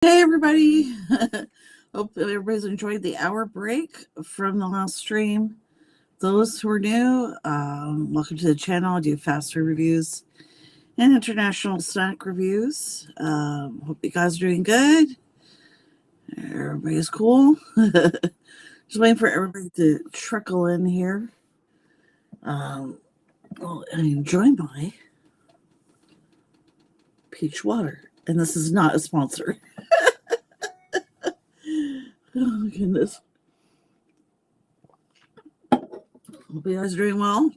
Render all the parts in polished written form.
Hey everybody! Hope everybody's enjoyed the hour break from the last stream. Those who are new, welcome to the channel. I do fast food reviews and international snack reviews. Hope you guys are doing good. Everybody's cool. Just waiting for everybody to trickle in here. Well, I enjoy my peach water, and this is not a sponsor. Oh my goodness. Hope you guys are doing well.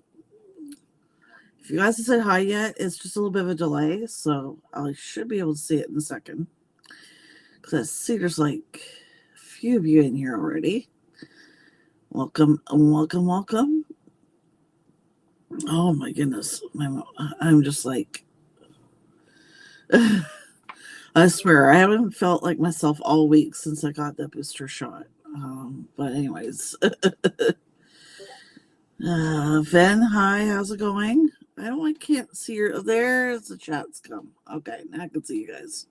If you guys have said hi yet, it's just a little bit of a delay, so I should be able to see it in a second. Because I see there's like a few of you in here already. Welcome, welcome, welcome. Oh my goodness. I'm just like, I swear, I haven't felt like myself all week since I got that booster shot. But anyways, Ven, hi, how's it going? I can't see your. There's the chat's come. Okay, now I can see you guys.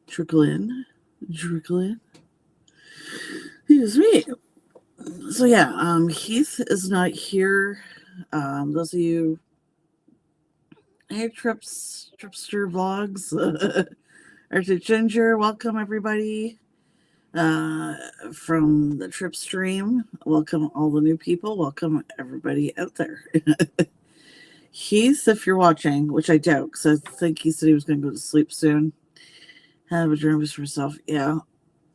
Trickle in. Excuse me. So yeah, Heath is not here. Those of you, hey Tripster Vlogs, Arctic Ginger, welcome everybody. From the trip stream, welcome all the new people. Welcome everybody out there. Heath, if you're watching, which I doubt, because I think he said he was going to go to sleep soon. Have a dream for yourself. Yeah.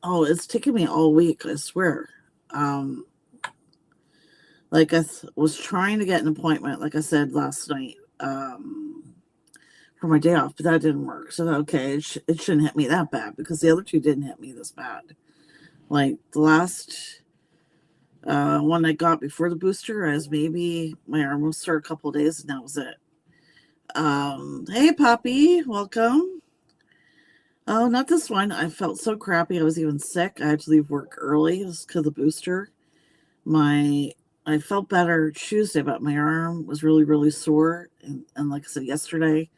Oh, it's taken me all week, I swear. Like I was trying to get an appointment, like I said last night, for my day off, but that didn't work. So, okay, it shouldn't hit me that bad because the other two didn't hit me this bad. Like the last one I got before the booster, as maybe my arm was sore a couple of days, and that was it. Hey, Poppy, welcome. Oh, not this one. I felt so crappy. I was even sick. I had to leave work early because of the booster. I felt better Tuesday, but my arm was really, really sore. And like I said yesterday,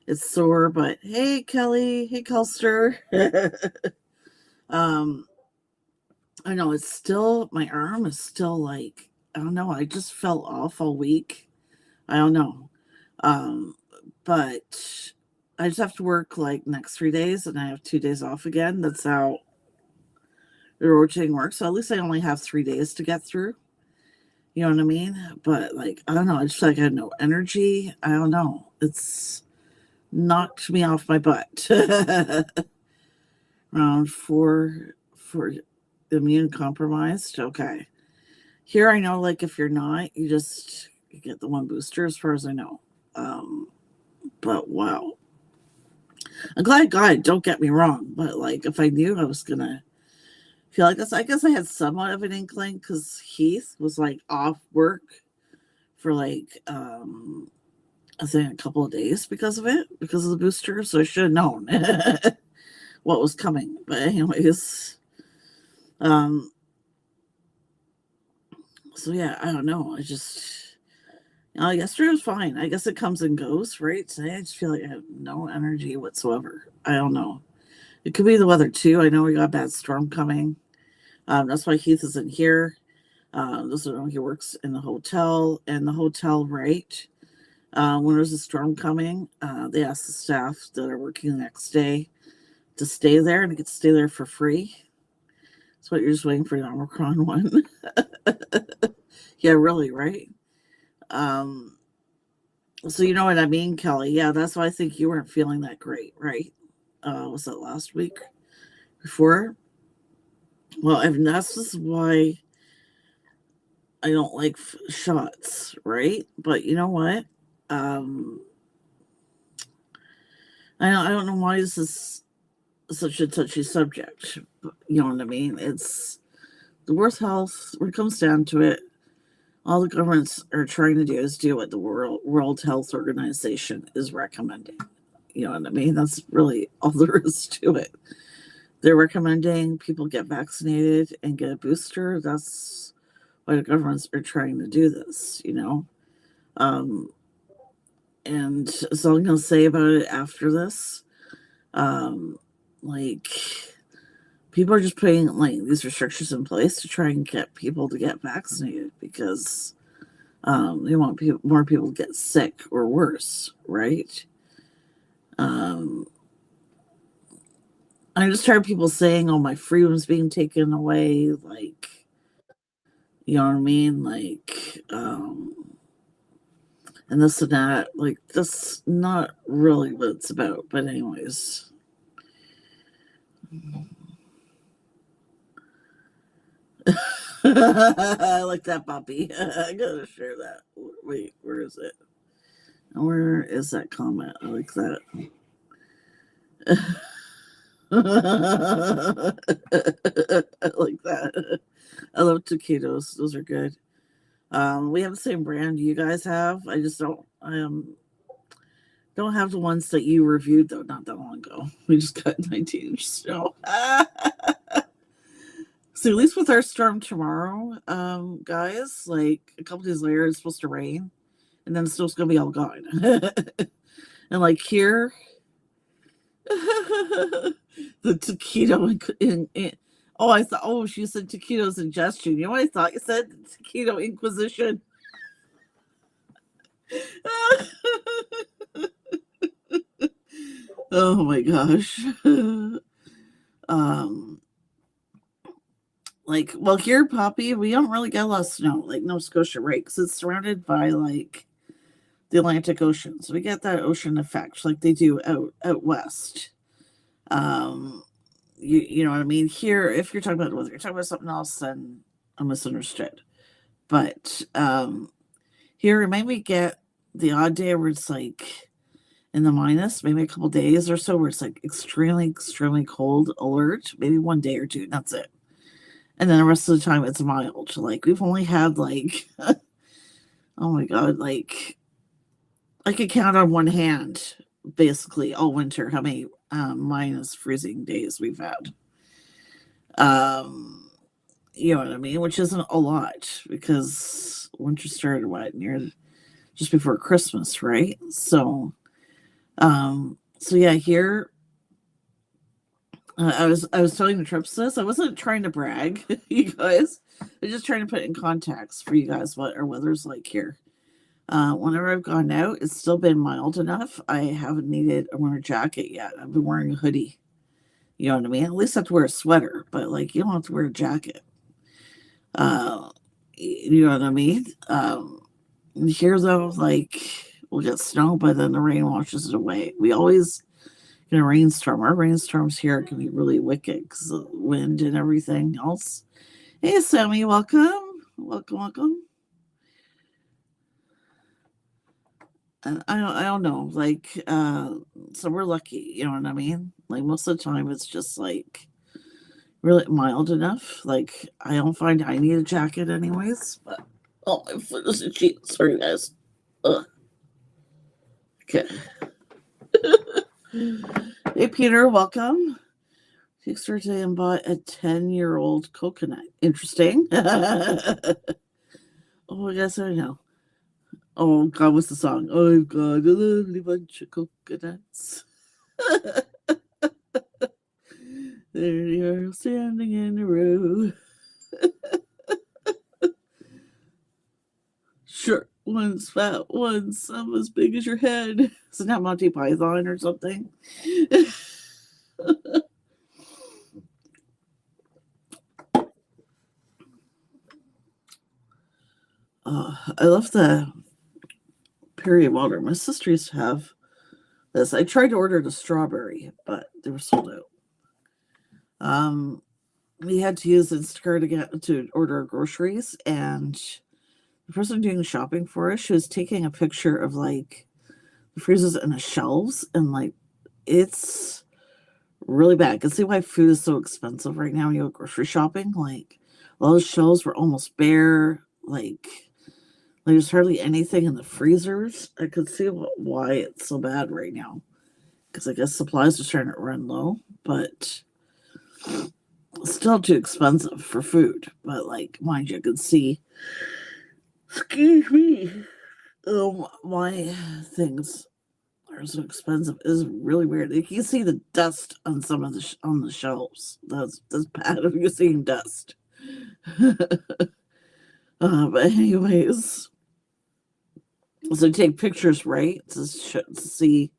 it's sore. But hey, Kelly. Hey, Kelster. I know it's still, my arm is still like, I don't know. I just felt off all week. I don't know. But I just have to work like next 3 days and I have 2 days off again. That's how the rotating works. So at least I only have 3 days to get through. You know what I mean? But like, I don't know. I just feel like I had no energy. I don't know. It's knocked me off my butt. Round four for immune compromised. Okay. Here I know, like if you're not, you get the one booster as far as I know. But wow. I'm glad I got it, don't get me wrong. But like if I knew I was gonna feel like this, I guess I had somewhat of an inkling because Heath was like off work for like I think a couple of days because of it, because of the booster. So I should have known what was coming. But anyways, so yeah, I don't know. Yesterday was fine. I guess it comes and goes, right? Today I just feel like I have no energy whatsoever. I don't know. It could be the weather too. I know we got a bad storm coming. That's why Heath isn't here. This is he works in the hotel, and the hotel, right? When there's a storm coming, they ask the staff that are working the next day to stay there, and they get to stay there for free. That's what you're just waiting for the Omicron one. Yeah, really, right? So you know what I mean, Kelly? Yeah, that's why I think you weren't feeling that great, right? Was that last week? Before? Well, that's just why I don't like shots, right? But you know what? I don't know why this is such a touchy subject. You know what I mean? It's the worst health. When it comes down to it, all the governments are trying to do is do what the World Health Organization is recommending. You know what I mean? That's really all there is to it. They're recommending people get vaccinated and get a booster. That's why the governments are trying to do this, you know? And so I'm going to say about it after this. like people are just putting like these restrictions in place to try and get people to get vaccinated because they want more people to get sick or worse, right? I'm just tired of people saying, "Oh, my freedom's being taken away." Like, you know what I mean? Like, and this and that. Like, that's not really what it's about. But anyways. I like that, Poppy. I gotta share that. Wait, where is it? Where is that comment? I like that. I like that. I love taquitos. Those are good. We have the same brand you guys have. I just don't don't have the ones that you reviewed though, not that long ago. We just got 19-inch snow. So at least with our storm tomorrow, guys, like a couple days later it's supposed to rain and then the snow's gonna be all gone. And like here the taquito in oh, I thought, oh, she said taquito's ingestion. You know what I thought you said? Taquito Inquisition. Oh my gosh. Like, well, here, Poppy, we don't really get a lot of snow, like Nova Scotia, right? Because it's surrounded by like the Atlantic Ocean, so we get that ocean effect, like they do out west. You know what I mean? Here, if you're talking about weather, you're talking about something else, then I misunderstood. But here, maybe we get the odd day where it's like in the minus, maybe a couple days or so, where it's like extremely cold alert, maybe one day or two, and that's it. And then the rest of the time it's mild. Like we've only had like, oh my god, like I could count on one hand basically all winter how many minus freezing days we've had. You know what I mean? Which isn't a lot because winter started near just before Christmas, right? So yeah, here I was telling the trips this. I wasn't trying to brag, you guys. I'm just trying to put it in context for you guys what our weather's like here. Whenever I've gone out, it's still been mild enough. I haven't needed a winter jacket yet. I've been wearing a hoodie. You know what I mean? At least I have to wear a sweater, but like you don't have to wear a jacket. You know what I mean? Here though, like we'll get snow, but then the rain washes it away. We always get a rainstorm. Our rainstorms here can be really wicked because of the wind and everything else. Hey, Sammy, welcome. I don't know, like, so we're lucky, you know what I mean? Like most of the time, it's just like really mild enough. Like I don't find I need a jacket anyways. But oh, my foot is itchy. Sorry, guys. Ugh. Okay. Hey, Peter, welcome. Takes her today and bought a 10-year-old coconut. Interesting. Oh, I guess I know. Oh, God, what's the song? I've got a lovely bunch of coconuts. There they are standing in a row. Sure, one's fat, one's some as big as your head. Isn't that Monty Python or something? I love the Perrier water. My sister used to have this. I tried to order the strawberry, but they were sold out. We had to use Instacart to order groceries, and the person doing the shopping for us, she was taking a picture of like the freezers and the shelves, and like it's really bad. I can see why food is so expensive right now when you go grocery shopping. Like all the shelves were almost bare. Like there's hardly anything in the freezers. I could see why it's so bad right now. Because I guess supplies are starting to run low, but still too expensive for food. But like, mind you, I could see. Excuse me. My things are so expensive is really weird. You can see the dust on some of the on the shelves. That's bad if you're seeing dust. But anyways, so take pictures, right, to see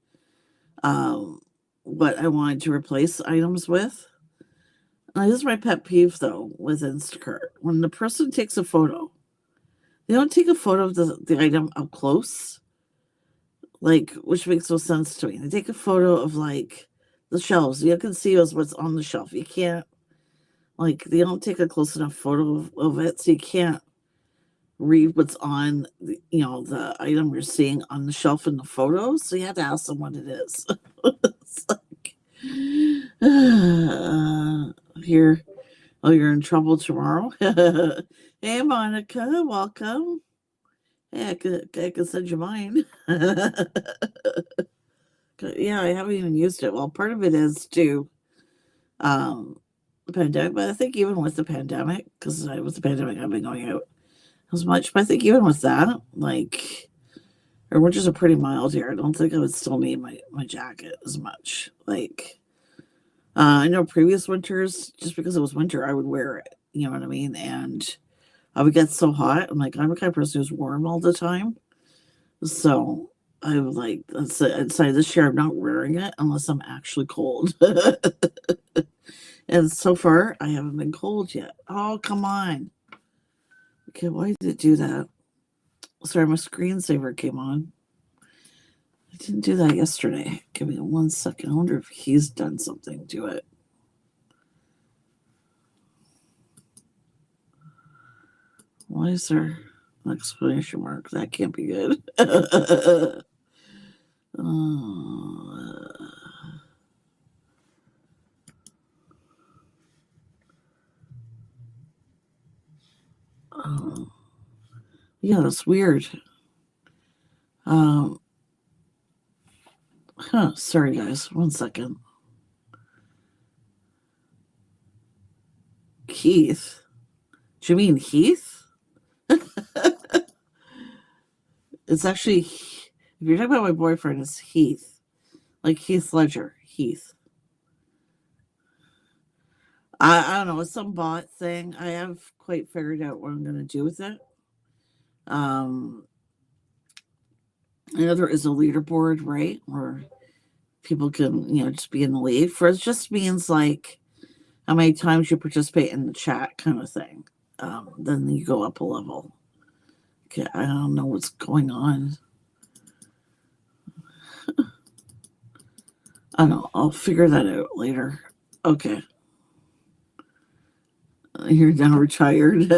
what I wanted to replace items with. This is my pet peeve, though, with Instacart. When the person takes a photo, they don't take a photo of the item up close, like, which makes no sense to me. They take a photo of, like, the shelves. You can see what's on the shelf. You can't, like, they don't take a close enough photo of it, so you can't read what's on, the item you're seeing on the shelf in the photo. So you have to ask them what it is. It's like, here. Oh, you're in trouble tomorrow. Hey, Monica, welcome. Hey, I could send you mine. Yeah, I haven't even used it. Well, part of it is to the pandemic, but I think even with the pandemic, because with the pandemic, I've been going out as much. But I think even with that, like, our winters are pretty mild here. I don't think I would still need my jacket as much. Like, I know previous winters, just because it was winter, I would wear it. You know what I mean? And I would get so hot. I'm the kind of person who's warm all the time. So I would I'd say this year I'm not wearing it unless I'm actually cold. And so far, I haven't been cold yet. Oh, come on. Okay, why did it do that? Sorry, my screensaver came on. I didn't do that yesterday. Give me 1 second. I wonder if he's done something to it. Why is there an exclamation mark? That can't be good. Yeah, that's weird. Sorry, guys. 1 second. Keith? Do you mean Heath? It's actually, if you're talking about my boyfriend, it's Heath. Like Heath Ledger. Heath. I don't know. It's some bot thing. I have quite figured out what I'm going to do with it. I know there is a leaderboard, right? Where people can, just be in the lead. For it just means like how many times you participate in the chat kind of thing. Then you go up a level. Okay, I don't know what's going on. I don't know. I'll figure that out later. Okay. You're now retired.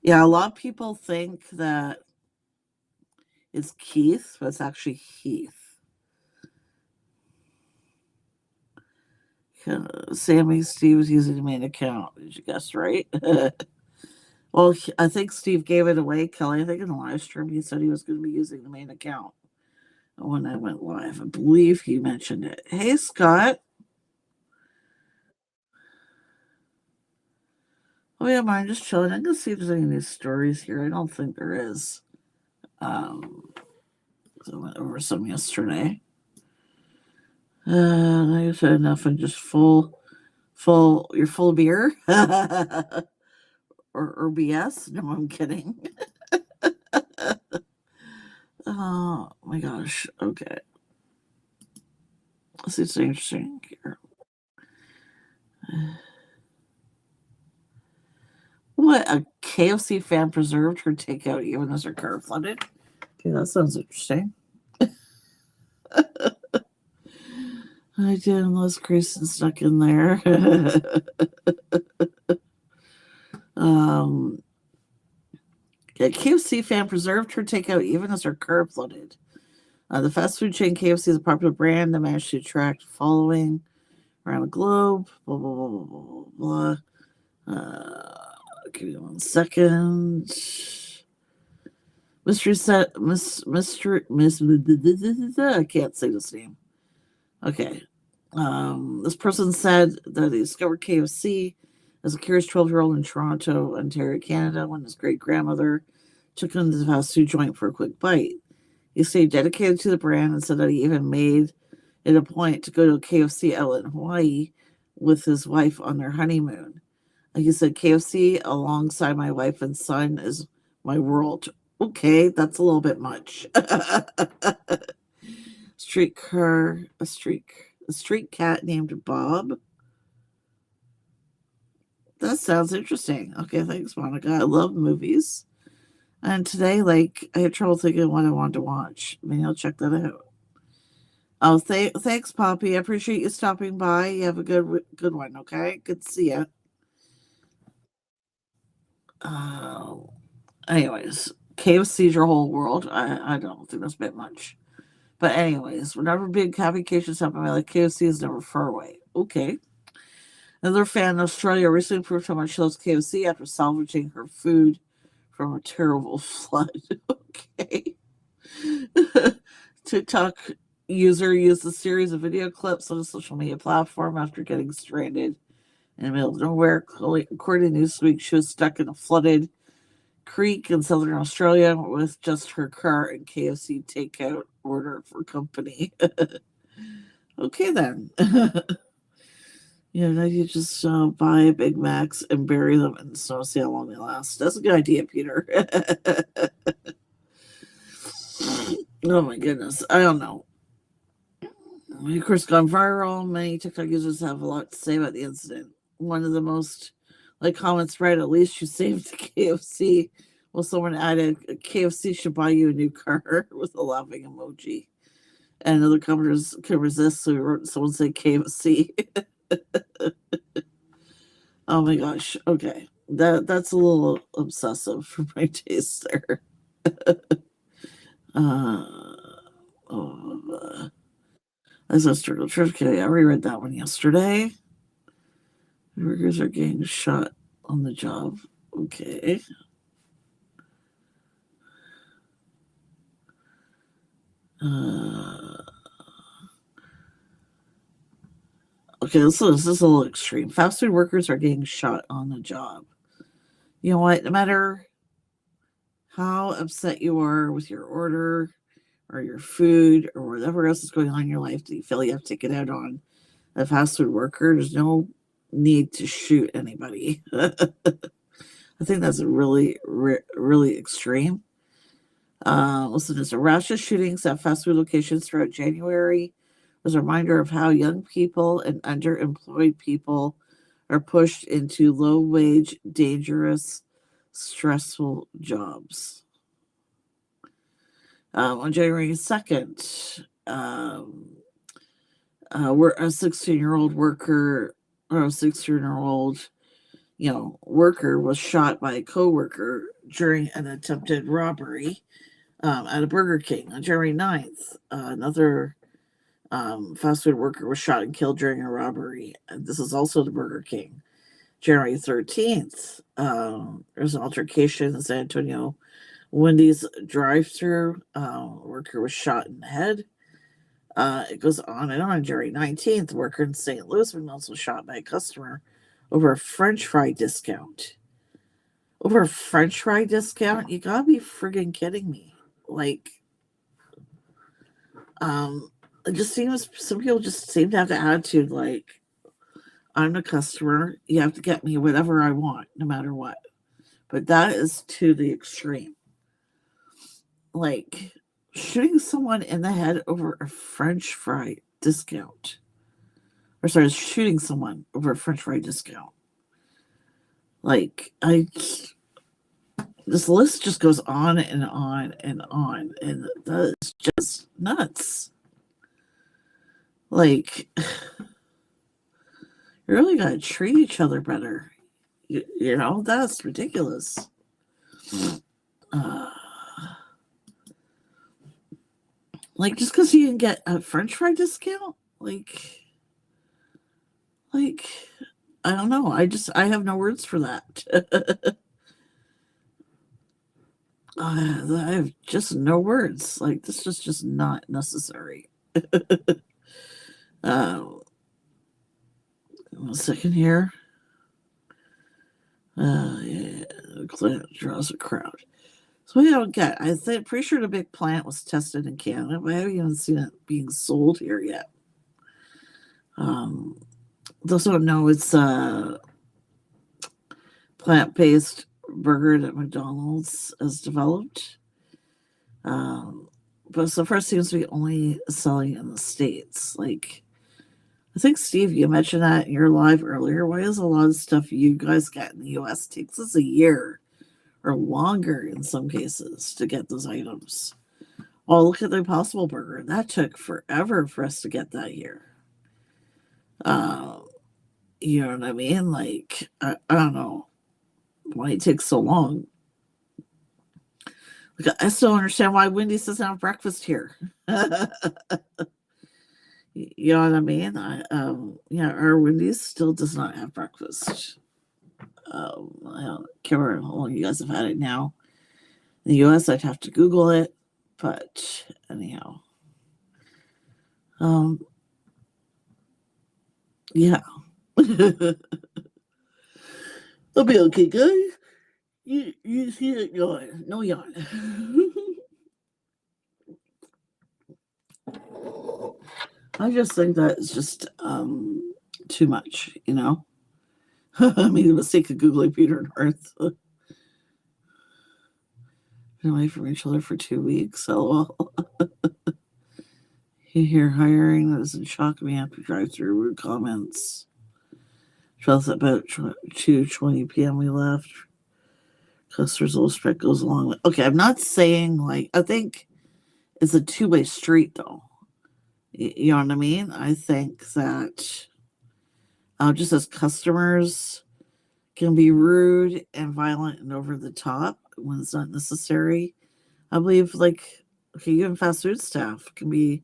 Yeah, a lot of people think that it's Keith, but it's actually Heath. Sammy, Steve was using the main account. Did you guess right? Well, I think Steve gave it away. Kelly, I think in the live stream, he said he was going to be using the main account when I went live. I believe he mentioned it. Hey, Scott. Oh, yeah, I'm just chilling. I'm going to see if there's any new stories here. I don't think there is. So I went over some yesterday. I said enough and just you're full of beer? or BS? No, I'm kidding. Oh my gosh. Okay. Let's see what's interesting here. What? A KFC fan preserved her takeout even as her car flooded? Okay, that sounds interesting. I did, unless Grayson stuck in there. Yeah, KFC fan preserved her takeout even as her car flooded. The fast food chain KFC is a popular brand that managed to attract a following around the globe. Blah, blah, blah, blah, blah, blah. Give me 1 second. Mystery set, Miss, I can't say this name. Okay. This person said that he discovered KFC as a curious 12-year-old in Toronto, Ontario, Canada, when his great grandmother took him to the fast food joint for a quick bite. He stayed dedicated to the brand and said that he even made it a point to go to a KFC outlet in Hawaii with his wife on their honeymoon. He said, KFC alongside my wife and son is my world. Okay, that's a little bit much. A street cat named Bob. That sounds interesting. Okay, thanks, Monica. I love movies. And today, I had trouble thinking what I wanted to watch. Maybe I'll check that out. Oh, thanks, Poppy. I appreciate you stopping by. You have a good one, okay? Good to see you. Anyways, KFC's your whole world. I don't think that's a bit much. But anyways, whenever big vacations happen, I like KFC is never far away. Okay. Another fan in Australia recently proved how much she loves KFC after salvaging her food from a terrible flood. Okay. TikTok user used a series of video clips on a social media platform after getting stranded in the middle of nowhere. According to Newsweek, she was stuck in a flooded creek in southern Australia with just her car and KFC takeout order for company. Okay, then. Now you just buy Big Macs and bury them in the snow, see how long they last. That's a good idea, Peter. Oh my goodness. I don't know. Of course, gone viral. Many TikTok users have a lot to say about the incident. One of the most comments read, at least you saved the KFC. Well, someone added, KFC should buy you a new car with a laughing emoji. And other commenters could resist, so we wrote someone say KFC. Oh my gosh. Okay. That's a little obsessive for my taste there. As a struggle church. Okay, I reread that one yesterday. Workers are getting shot on the job. Okay. Okay, this is a little extreme. Fast food workers are getting shot on the job. You know what? No matter how upset you are with your order or your food or whatever else is going on in your life that you feel you have to take it out on a fast food worker, there's no need to shoot anybody. I think that's really, really extreme. Listen, there's a rash of shootings at fast food locations throughout January. Was a reminder of how young people and underemployed people are pushed into low-wage, dangerous, stressful jobs. On January 2nd, a 16-year-old worker or a 16-year-old, worker was shot by a coworker during an attempted robbery at a Burger King. On January 9th, another fast food worker was shot and killed during a robbery. And this is also the Burger King. January 13th, there's an altercation in San Antonio. Wendy's drive-thru worker was shot in the head. It goes on and on. January 19th, worker in St. Louis was also shot by a customer over a French fry discount. Over a French fry discount? You gotta be friggin' kidding me. It just seems some people just seem to have the attitude I'm the customer, you have to get me whatever I want, no matter what. But that is to the extreme. Shooting someone in the head over a French fry discount. Or sorry, shooting someone over a French fry discount. This list just goes on and on and on, and that is just nuts. You really gotta treat each other better. That's ridiculous. Just because you can get a French fry discount, I don't know. I have no words for that. I have just no words. This is just not necessary. One second here. Yeah, the client draws a crowd. So we don't get. I think pretty sure the big plant was tested in Canada, but I haven't even seen it being sold here yet. Those who don't know, it's a plant-based burger that McDonald's has developed. But so far seems to be only selling in the States. Like, I think, Steve, you mentioned that in your live earlier. Why is a lot of stuff you guys get in the US takes us a year or longer in some cases to get those items? Oh, look at the Impossible Burger. That took forever for us to get that here. You know what I mean? Like, I don't know why it takes so long. Like, I still don't understand why Wendy's doesn't have breakfast here. You know what I mean? Yeah, our Wendy's still does not have breakfast. I don't care how long you guys have had it now. In the US, I'd have to Google it, but anyhow. Yeah. It'll be okay, guys. You see it yawn. No yawn. I just think that it's just too much, you know? I made the mistake of Googling Peter and Earth. Been away from each other for 2 weeks. LOL. You hear hiring that doesn't shock me after drive through rude comments. 12 about 2:20 p.m. we left. Customers little spread goes along with. Okay, I'm not saying like I think it's a two-way street though. You know what I mean? I think that just as customers can be rude and violent and over the top when it's not necessary, I believe like okay, even fast food staff can be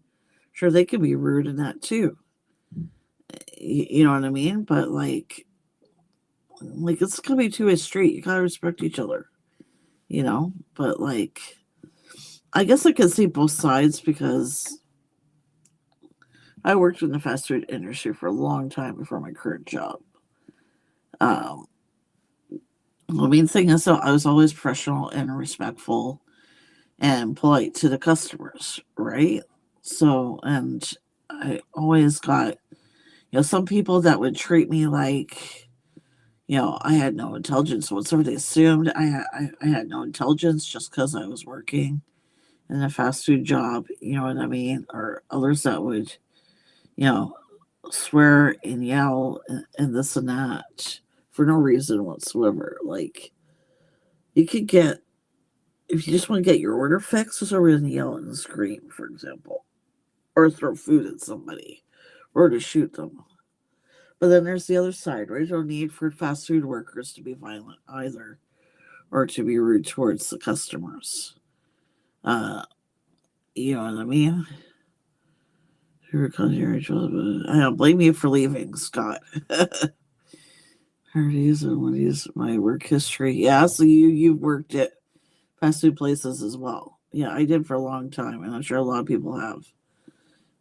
sure they can be rude in that too. You know what I mean? But like it's gonna be a two-way street. You gotta respect each other, you know. But like, I guess I can see both sides because I worked in the fast food industry for a long time before my current job. The main thing is, so I was always professional and respectful and polite to the customers, right? So, and I always got, some people that would treat me like, I had no intelligence whatsoever. They assumed I had no intelligence just because I was working in a fast food job, you know what I mean? Or others that would, swear and yell and this and that for no reason whatsoever. Like, you could get, if you just want to get your order fixed, there's no reason to yell and scream, for example, or throw food at somebody or to shoot them. But then there's the other side, right? There's no need for fast food workers to be violent either or to be rude towards the customers. You know what I mean? I don't blame you for leaving, Scott. Hardee's and Wendy's, my work history. Yeah, so you've worked at fast food places as well. Yeah, I did for a long time, and I'm sure a lot of people have.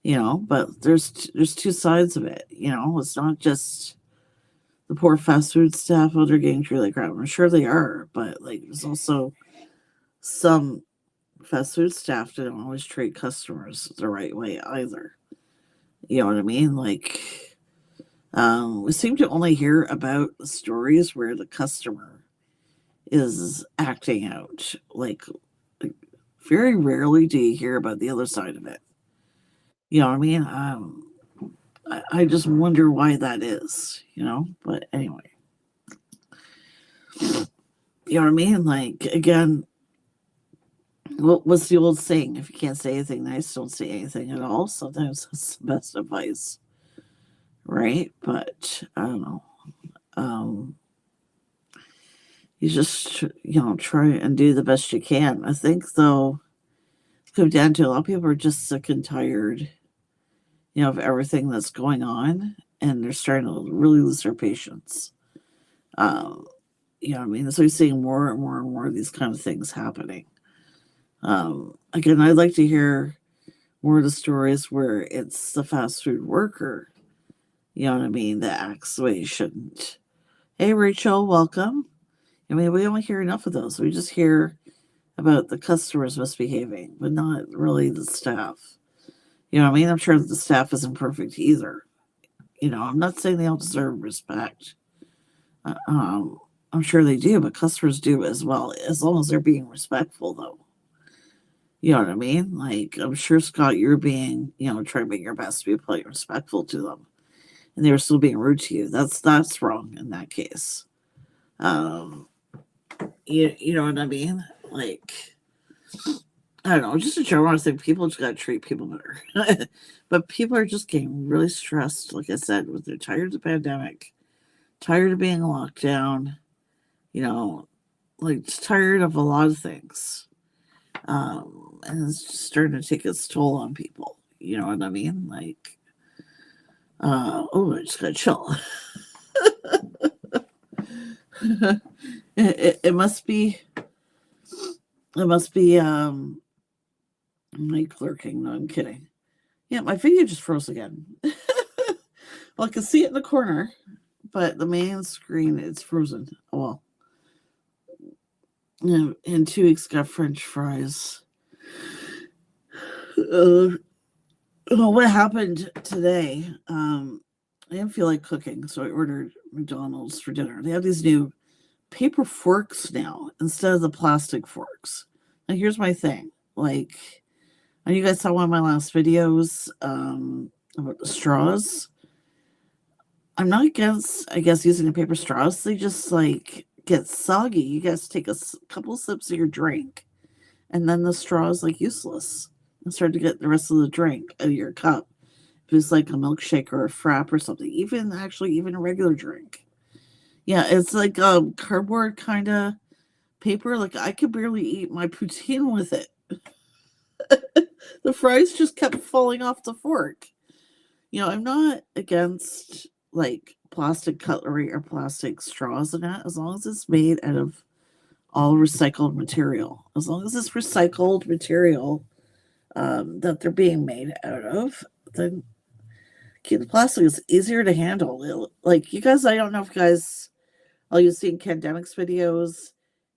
But there's two sides of it. It's not just the poor fast food staff they're getting treated like crap. I'm sure they are, but like there's also some fast food staff that don't always treat customers the right way either. You know what I mean? Like, we seem to only hear about the stories where the customer is acting out. Like, very rarely do you hear about the other side of it. You know what I mean? I just wonder why that is, But anyway. You know what I mean? Like, again, what's the old saying? If you can't say anything nice, don't say anything at all. Sometimes that's the best advice. Right? But I don't know. You just, try and do the best you can. I think, though, it comes down to a lot of people are just sick and tired, of everything that's going on, and they're starting to really lose their patience. You know what I mean? So we're seeing more and more and more of these kind of things happening. Again, I'd like to hear more of the stories where it's the fast food worker, you know what I mean, that acts the way he shouldn't. Hey, Rachel, welcome. I mean, we don't hear enough of those. We just hear about the customers misbehaving, but not really the staff. You know what I mean? I'm sure that the staff isn't perfect either. You know, I'm not saying they don't deserve respect. I'm sure they do, but customers do as well, as long as they're being respectful, though. You know what I mean? Like, I'm sure, Scott, you're being, trying to make your best to be polite and respectful to them, and they were still being rude to you. That's wrong in that case. Um, you know what I mean? Like, I don't know. Just in general, I think people just gotta treat people better. But people are just getting really stressed. Like I said, they're tired of the pandemic, tired of being locked down. Like just tired of a lot of things. And it's just starting to take its toll on people. You know what I mean? Like, I just gotta chill. It must be. It must be. My clerking. No, I'm kidding. Yeah, my video just froze again. Well, I can see it in the corner, but the main screen is frozen. Oh, well. In 2 weeks, got French fries. What happened today? I didn't feel like cooking, so I ordered McDonald's for dinner. They have these new paper forks now instead of the plastic forks. Now, here's my thing. Like, and you guys saw one of my last videos about the straws. I'm not against, I guess, using the paper straws. They just, like, get soggy. You guys take a couple sips of your drink, and then the straw is, like, useless. And start to get the rest of the drink out of your cup. If it's like a milkshake or a frap or something, even a regular drink. Yeah, it's like a cardboard kind of paper. Like I could barely eat my poutine with it. The fries just kept falling off the fork. I'm not against like plastic cutlery or plastic straws and that, as long as it's made out of all recycled material. As long as it's recycled material that they're being made out of, then the plastic is easier to handle. Like you guys, I don't know if you guys, all you've seen Pandemic's videos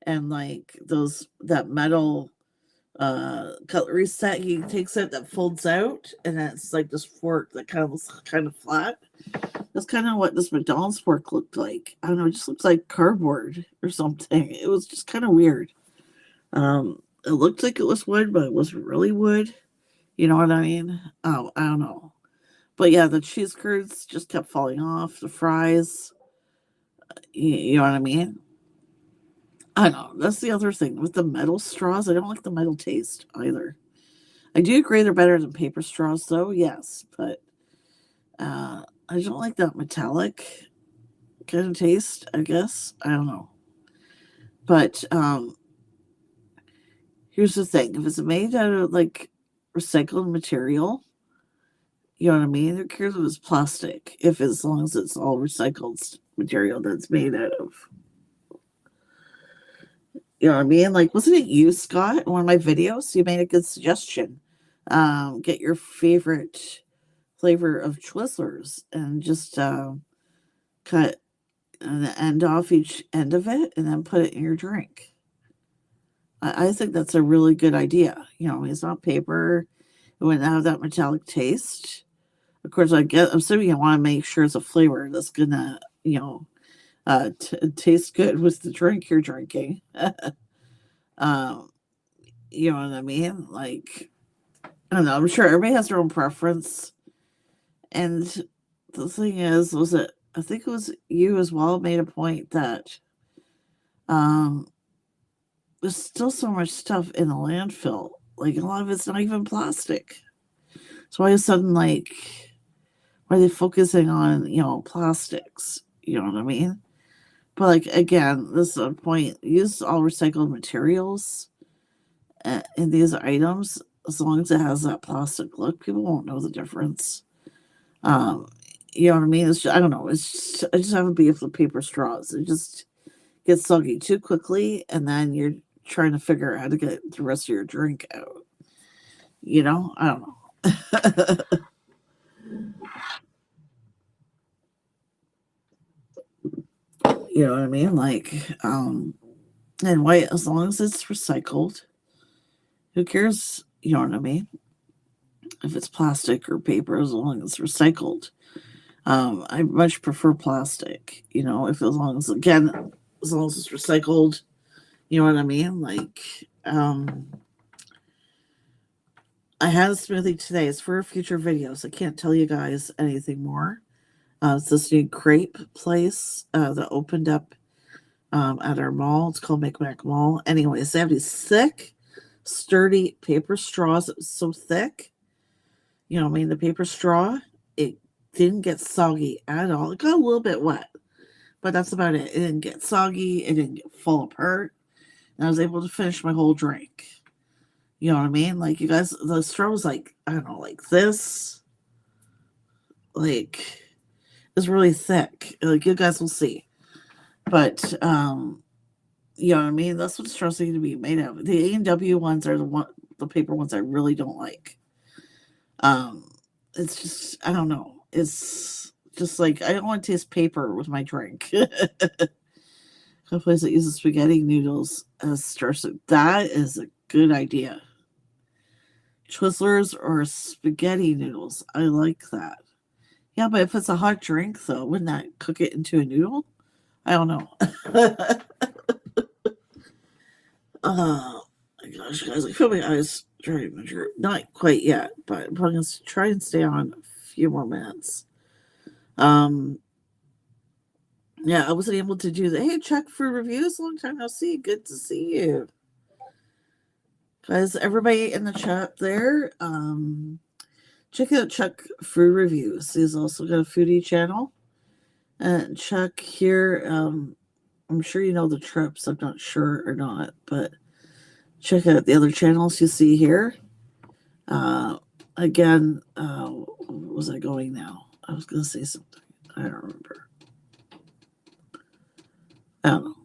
and like that metal cutlery set he takes it that folds out, and it's like this fork that kind of flat. That's kind of what this McDonald's fork looked like. I don't know, it just looks like cardboard or something. It was just kind of weird. It looked like it was wood, but it wasn't really wood. You know what I mean? Oh, I don't know. But yeah, the cheese curds just kept falling off. The fries, you know what I mean? I don't know. That's the other thing with the metal straws. I don't like the metal taste either. I do agree they're better than paper straws, though. Yes, but I don't like that metallic kind of taste. I guess I don't know. But here's the thing: if it's made out of like recycled material, you know what I mean? Who cares if it's plastic? As long as it's all recycled material that's made out of. You know what I mean? Like, wasn't it you, Scott, in one of my videos? You made a good suggestion. Get your favorite flavor of Twizzlers and just cut the end off each end of it and then put it in your drink. I think that's a really good idea. It's not paper. It wouldn't have that metallic taste. Of course, I'm assuming you want to make sure it's a flavor that's gonna, taste good with the drink you're drinking. You know what I mean? Like, I don't know. I'm sure everybody has their own preference. And the thing is, I think it was you as well made a point that there's still so much stuff in the landfill. Like, a lot of it's not even plastic. So why is sudden, like, why are they focusing on, plastics? You know what I mean? But, like, again, this is a point. Use all recycled materials in these items. As long as it has that plastic look, people won't know the difference. You know what I mean? I don't know. I just have a beef with paper straws. It just gets soggy too quickly, and then you're trying to figure out how to get the rest of your drink out. I don't know. You know what I mean? Like, and white, as long as it's recycled, Who cares? You know what I mean? If it's plastic or paper, as long as it's recycled. I much prefer plastic, if as long as, again, as long as it's recycled, you know what I mean? Like, I had a smoothie today. It's for future videos. I can't tell you guys anything more. It's this new crepe place that opened up at our mall. It's called Micmac Mall. Anyways, they have these thick, sturdy paper straws. It was so thick. The paper straw, it didn't get soggy at all. It got a little bit wet, but that's about it. It didn't get soggy. It didn't fall apart. And I was able to finish my whole drink. You know what I mean? Like, you guys, the straw was like, I don't know, like this. Like, it's really thick. Like, you guys will see. But, you know what I mean? That's what straws need to be made of. The A&W ones are the paper ones I really don't like. It's just, I don't know. It's just like, I don't want to taste paper with my drink. A place that uses spaghetti noodles as star soup. That is a good idea. Twizzlers or spaghetti noodles. I like that. Yeah, but if it's a hot drink, though, wouldn't that cook it into a noodle? I don't know. Oh my gosh, guys, I feel my eyes dry. Not quite yet, but I'm probably going to try and stay on a few more minutes. Yeah, I wasn't able to do that. Hey, Chuck Food Reviews, long time no see. Good to see you. Guys, everybody in the chat there, check out Chuck Food Reviews. He's also got a foodie channel. And Chuck here, I'm sure you know the trips. I'm not sure or not, but check out the other channels you see here. Again, where was I going now? I was going to say something. I don't remember. I don't know.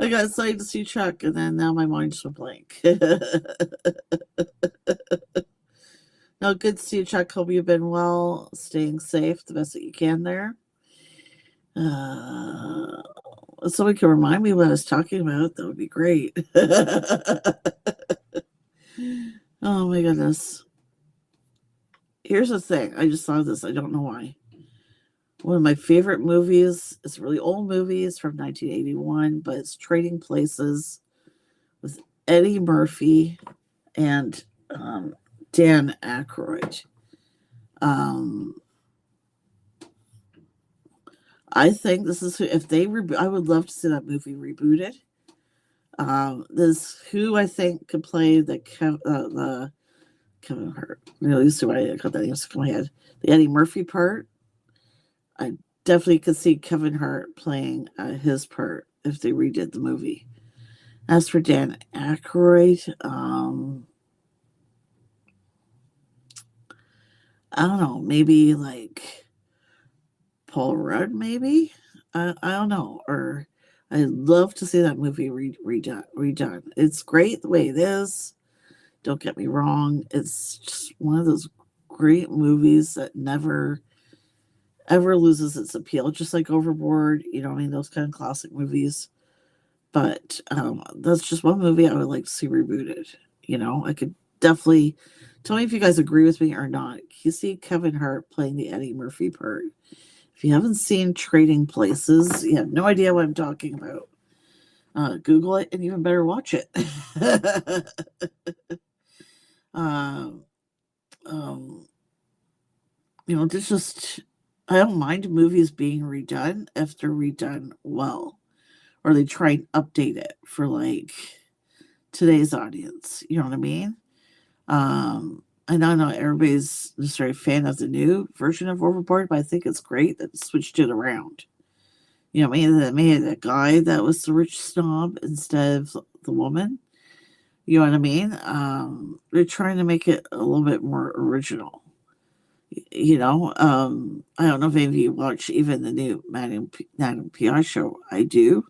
I got excited to see Chuck, and then now my mind just went blank. No, good to see you, Chuck. Hope you've been well, staying safe the best that you can there. Somebody can remind me what I was talking about. That would be great. Oh my goodness. Here's the thing. I just saw this. I don't know why. One of my favorite movies. It's a really old movie. It's from 1981, but it's Trading Places with Eddie Murphy and Dan Aykroyd. I think this is if they I would love to see that movie rebooted. This who I think could play the Kevin Hart. Used to I got that name stuck in my head. The Eddie Murphy part. I definitely could see Kevin Hart playing his part if they redid the movie. As for Dan Aykroyd, I don't know, maybe like Paul Rudd, maybe? I don't know. Or I'd love to see that movie redone. It's great the way it is. Don't get me wrong. It's just one of those great movies that never ever loses its appeal, just like Overboard, those kind of classic movies. But that's just one movie I would like to see rebooted. I could definitely tell me if you guys agree with me or not. You see Kevin Hart playing the Eddie Murphy part. If you haven't seen Trading Places, you have no idea what I'm talking about. Google it and even better watch it. There's just I don't mind movies being redone if they're redone well, or they try and update it for like today's audience. You know what I mean? I know not everybody's necessarily a fan of the new version of Overboard, but I think it's great that it switched it around. Maybe that made a guy that was the rich snob instead of the woman. You know what I mean? They're trying to make it a little bit more original. I don't know if any of you watch even the new Madame P.I. show. I do.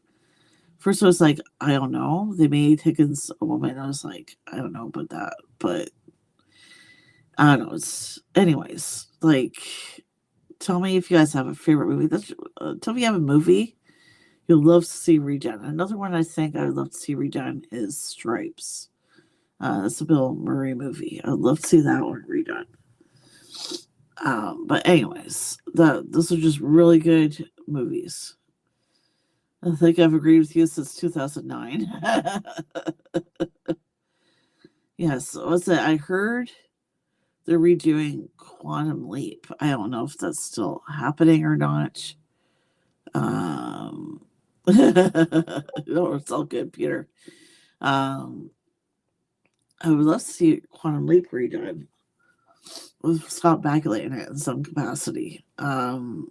First, I was like, I don't know. They made Higgins a woman. I was like, I don't know about that, but I don't know. Anyways, like, tell me if you guys have a favorite movie. Tell me you have a movie you'll love to see redone. Another one I think I would love to see redone is Stripes. It's a Bill Murray movie. I'd love to see that one redone. But anyways, those are just really good movies. I think I've agreed with you since 2009. Yes, what's that? I heard they're redoing Quantum Leap. I don't know if that's still happening or not. No, it's all good, Peter. I would love to see Quantum Leap redone with Scott Bakula in it in some capacity. In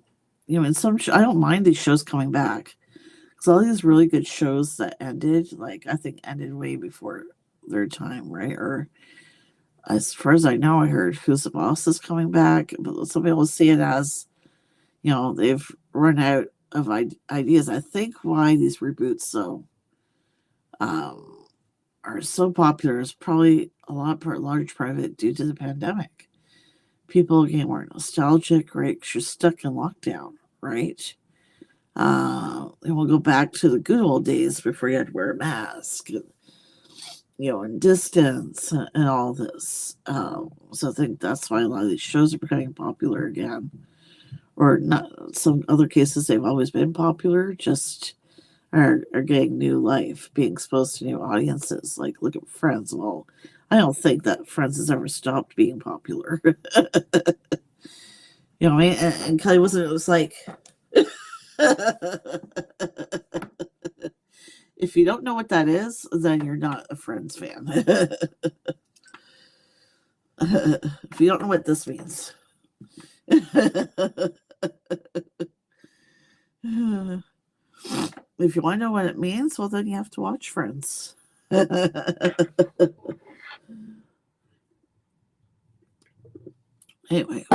some, I don't mind these shows coming back because all these really good shows that ended, I think, ended way before their time, right? Or as far as I know, I heard Who's the Boss is coming back, but some people see it as, they've run out of ideas. I think why these reboots are so popular is probably large part of it due to the pandemic. People getting more nostalgic, right? 'Cause you're stuck in lockdown, right? And we'll go back to the good old days before you had to wear a mask, and distance and all this. So I think that's why a lot of these shows are becoming popular again. Or not, some other cases they've always been popular, just are getting new life, being exposed to new audiences. Like, look at Friends. Well, I don't think that Friends has ever stopped being popular. You know what I mean? And Kelly wasn't, it was like, if you don't know what that is, then you're not a Friends fan. If you don't know what this means. If you want to know what it means, well, then you have to watch Friends. Anyway,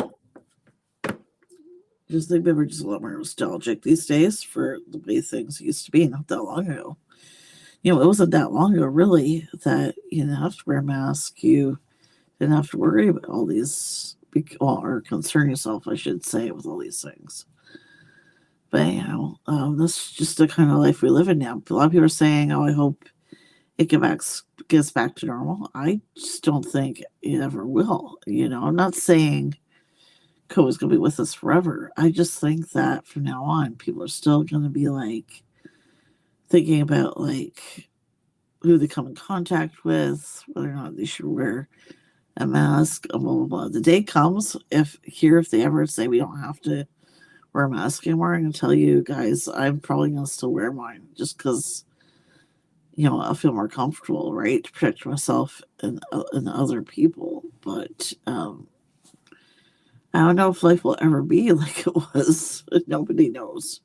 just think people are just a lot more nostalgic these days for the way things used to be not that long ago. It wasn't that long ago, really, that you didn't have to wear a mask. You didn't have to worry about all these, or concern yourself, I should say, with all these things. But that's just the kind of life we live in now. A lot of people are saying, "Oh, I hope it gets back to normal." I just don't think it ever will. I'm not saying COVID's going to be with us forever. I just think that from now on, people are still going to be thinking about who they come in contact with, whether or not they should wear a mask, blah, blah, blah. The day comes, if they ever say we don't have to wear a mask anymore, I'm going to tell you guys, I'm probably going to still wear mine just because, I'll feel more comfortable, right, to protect myself and other people. But I don't know if life will ever be like it was. Nobody knows,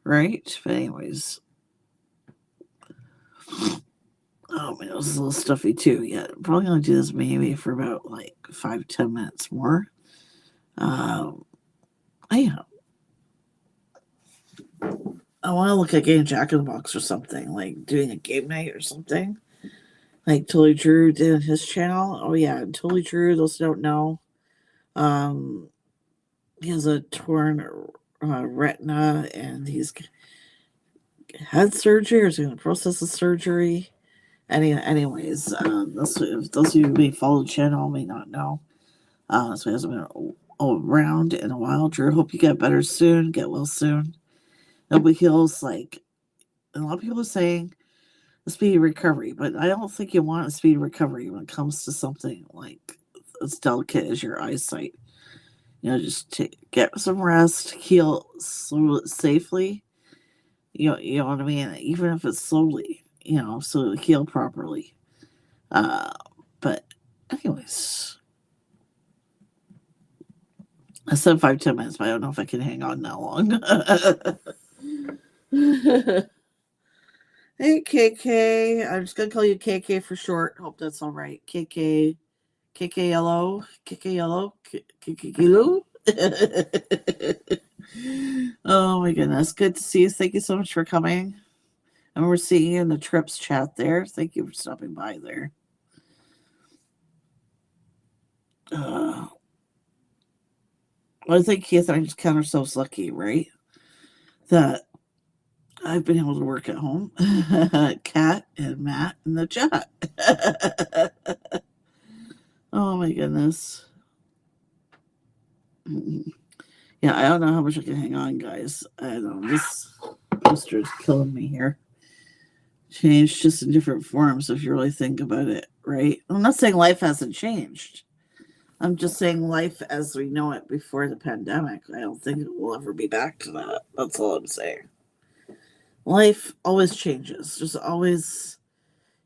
right? But anyways, oh, my nose is a little stuffy too. Yeah, I'm probably going to do this maybe for about 5-10 minutes more. I want to look at getting Jack in the Box or something, like doing a game night or something. Like Totally Drew did on his channel. Oh yeah, Totally Drew, those who don't know. He has a torn retina and he's had surgery or is in the process of surgery. Anyways, those of you who may follow the channel may not know. So he hasn't been around in a while. Drew, hope you get better soon, get well soon. Nobody heals and a lot of people are saying a speedy recovery, but I don't think you want a speedy recovery when it comes to something as delicate as your eyesight. Just get some rest, heal safely. You know what I mean? Even if it's slowly, so heal properly. But anyways, I said 5-10 minutes, but I don't know if I can hang on that long. Hey, KK. I'm just going to call you KK for short. Hope that's all right. KK Yellow. KK Yellow. KK Yellow. Oh, my goodness. Good to see you. Thank you so much for coming. And we're seeing you in the Trips chat there. Thank you for stopping by there. I think Keith and I just count ourselves lucky, right? That I've been able to work at home. Kat and Matt in the chat. Oh my goodness. Yeah, I don't know how much I can hang on, guys. I don't know. This poster is killing me here. Changed just in different forms if you really think about it, right? I'm not saying life hasn't changed. I'm just saying life as we know it before the pandemic. I don't think it will ever be back to that. That's all I'm saying. Life always changes. There's always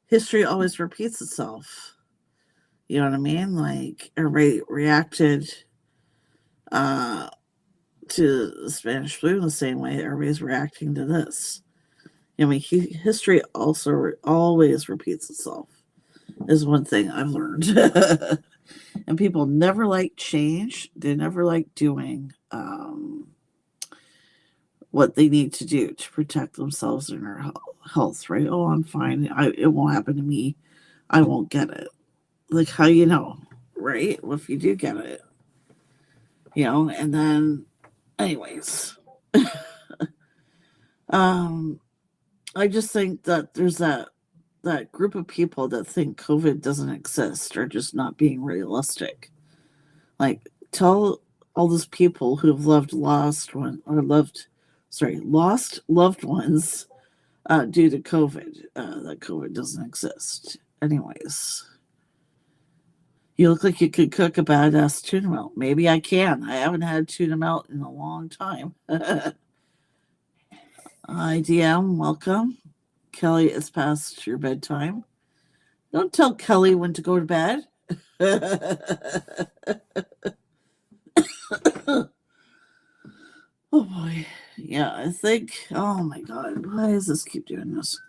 history always repeats itself. You know what I mean? Like everybody reacted to the Spanish flu in the same way everybody's reacting to this. I mean, history also always repeats itself. Is one thing I've learned. And people never like change. They never like doing what they need to do to protect themselves and their health, right? Oh, I'm fine. It won't happen to me. I won't get it. Like, how you know, right? Well, if you do get it, you know, and then, anyways, I just think that there's that group of people that think COVID doesn't exist are just not being realistic. Like, tell all those people who have lost loved ones due to COVID that COVID doesn't exist. Anyways, you look like you could cook a badass tuna melt. Maybe I can. I haven't had tuna melt in a long time. Hi, DM. Welcome. Kelly, it's past your bedtime. Don't tell Kelly when to go to bed. Oh boy. Yeah, I think. Oh my god. Why does this keep doing this?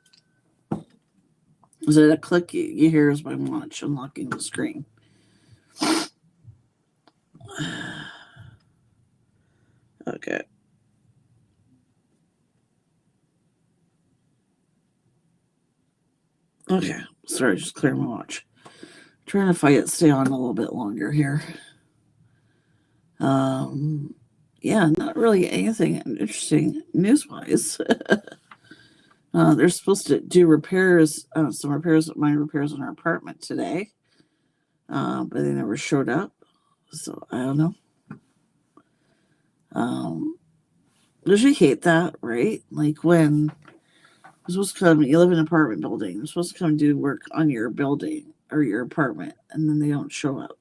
Is it a click you hear as my watch unlocking the screen? Okay. Okay. Sorry, just clear my watch. Trying to fight it stay on a little bit longer here. Yeah, not really anything interesting news-wise. They're supposed to do repairs, minor repairs on our apartment today, but they never showed up. So I don't know. Does you hate that, right? Like when you're supposed to come, you live in an apartment building, you're supposed to come do work on your building or your apartment, and then they don't show up.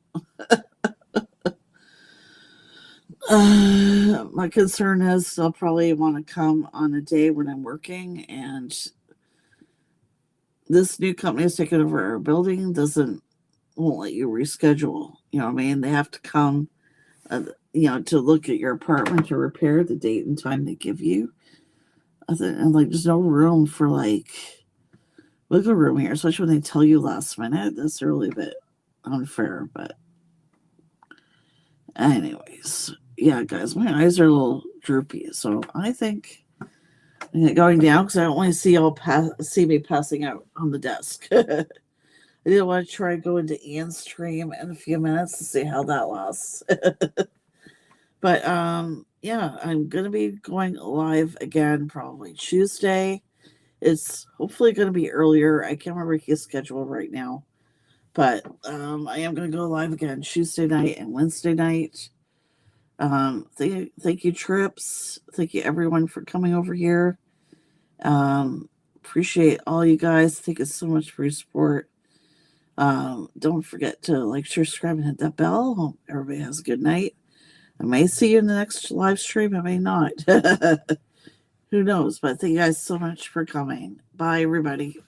My concern is they'll probably want to come on a day when I'm working, and this new company is taking over our building won't let you reschedule. You know what I mean? They have to come, to look at your apartment to repair the date and time they give you. I think, and like, there's no room for like wiggle room here, especially when they tell you last minute. That's really a bit unfair, but anyways. Yeah, guys, my eyes are a little droopy, so I think I'm going down because I don't want to see me passing out on the desk. I didn't want to try to go into Ian's stream in a few minutes to see how that lasts. But yeah, I'm gonna be going live again probably Tuesday. It's hopefully gonna be earlier. I can't remember his schedule right now, but I am gonna go live again Tuesday night and Wednesday night. Thank you, Trips. Thank you, everyone, for coming over here. Appreciate all you guys. Thank you so much for your support. Don't forget to like, share, subscribe, and hit that bell. Hope everybody has a good night. I may see you in the next live stream. I may not. Who knows? But thank you guys so much for coming. Bye, everybody.